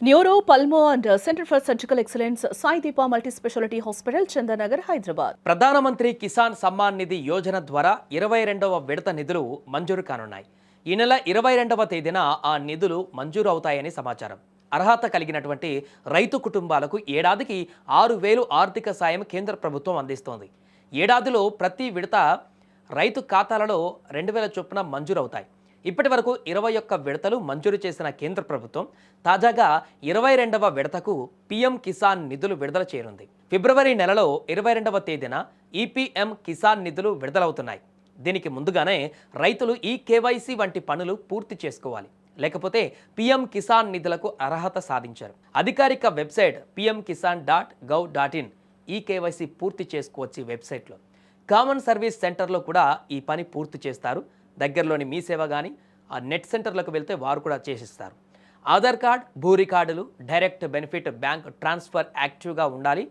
Neuro, pulmo and centre for surgical excellence Sai Deepa multi speciality hospital, Chandanagar, Hyderabad. Pradhan Mantri Kisan Samman Nidhi Yojana ద్వారా 22వ విడత నిధులు మంజూరు కానున్నాయి. ఈ నెల 22వ తేదీన ఆ నిధులు మంజూరు అవుతాయని సమాచారం. అర్హత కలిగినటువంటి రైతు కుటుంబాలకు ఏడాదికి 6,000 ఆర్థిక సాయం కేంద్ర ప్రభుత్వం అందిస్తోంది. ఏడాదిలో ప్రతి విడత రైతు ఖాతాలలో 2,000 చొప్పున మంజూరు అవుతాయి. ఇప్పటి వరకు 21 విడతలు మంజూరు చేసిన కేంద్ర ప్రభుత్వం తాజాగా 22వ విడతకు పీఎం కిసాన్ నిధులు విడుదల చేయనుంది. ఫిబ్రవరి నెలలో 22వ తేదీన ఈపీఎం కిసాన్ నిధులు విడుదలవుతున్నాయి. దీనికి ముందుగానే రైతులు ఈ కేవైసీ వంటి పనులు పూర్తి చేసుకోవాలి. లేకపోతే పీఎం కిసాన్ నిధులకు అర్హత సాధించారు. అధికారిక వెబ్సైట్ pmkisan.gov.in ఈ కేవైసీ పూర్తి చేసుకోవచ్చు. వెబ్సైట్లో కామన్ సర్వీస్ సెంటర్లో కూడా ఈ పని పూర్తి చేస్తారు. దగ్గరలోని మీ సేవ కానీ ఆ నెట్ సెంటర్లకు వెళ్తే వారు కూడా చేసిస్తారు. ఆధార్ కార్డ్, భూ రికార్డులు, డైరెక్ట్ బెనిఫిట్ బ్యాంక్ ట్రాన్స్ఫర్ యాక్టివ్గా ఉండాలి.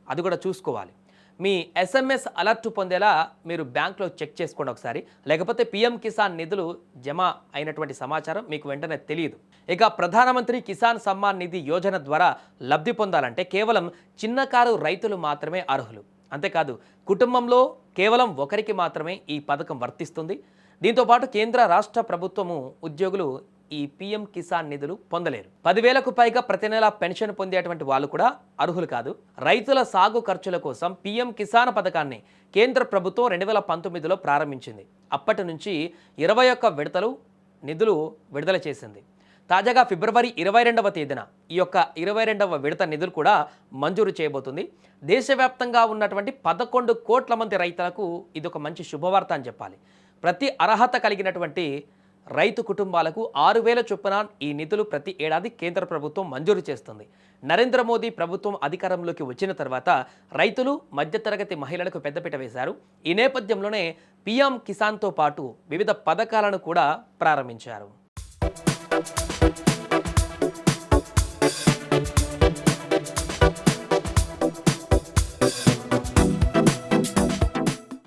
అది కూడా చూసుకోవాలి. మీ ఎస్ఎంఎస్ అలర్ట్ పొందేలా మీరు బ్యాంక్లో చెక్ చేసుకోండి ఒకసారి. లేకపోతే పీఎం కిసాన్ నిధులు జమ అయినటువంటి సమాచారం మీకు వెంటనే తెలియదు. ఇక ప్రధానమంత్రి కిసాన్ సమ్మాన్ నిధి యోజన ద్వారా లబ్ధి పొందాలంటే కేవలం చిన్నకారు రైతులు మాత్రమే అర్హులు. అంతేకాదు కుటుంబంలో కేవలం ఒకరికి మాత్రమే ఈ పథకం వర్తిస్తుంది. దీంతోపాటు కేంద్ర రాష్ట్ర ప్రభుత్వము ఉద్యోగులు ఈ పీఎం కిసాన్ నిధులు పొందలేరు. 10,000కు పైగా ప్రతి నెల పెన్షన్ పొందేటువంటి వాళ్ళు కూడా అర్హులు కాదు. రైతుల సాగు ఖర్చుల కోసం పీఎం కిసాన్ పథకాన్ని కేంద్ర ప్రభుత్వం 2019లో ప్రారంభించింది. అప్పటి నుంచి 21 విడతలు నిధులు విడుదల చేసింది. తాజాగా ఫిబ్రవరి 22వ తేదీన ఈ యొక్క 22వ విడత నిధులు కూడా మంజూరు చేయబోతుంది. దేశవ్యాప్తంగా ఉన్నటువంటి 11 కోట్ల మంది రైతులకు ఇది ఒక మంచి శుభవార్త అని చెప్పాలి. ప్రతి అర్హత కలిగినటువంటి రైతు కుటుంబాలకు 6,000 చొప్పున ఈ నిధులు ప్రతి ఏడాది కేంద్ర ప్రభుత్వం మంజూరు చేస్తుంది. నరేంద్ర మోదీ ప్రభుత్వం అధికారంలోకి వచ్చిన తర్వాత రైతులు, మధ్యతరగతి మహిళలకు పెద్దపీట వేశారు. ఈ నేపథ్యంలోనే పీఎం కిసాన్తో పాటు వివిధ పథకాలను కూడా ప్రారంభించారు.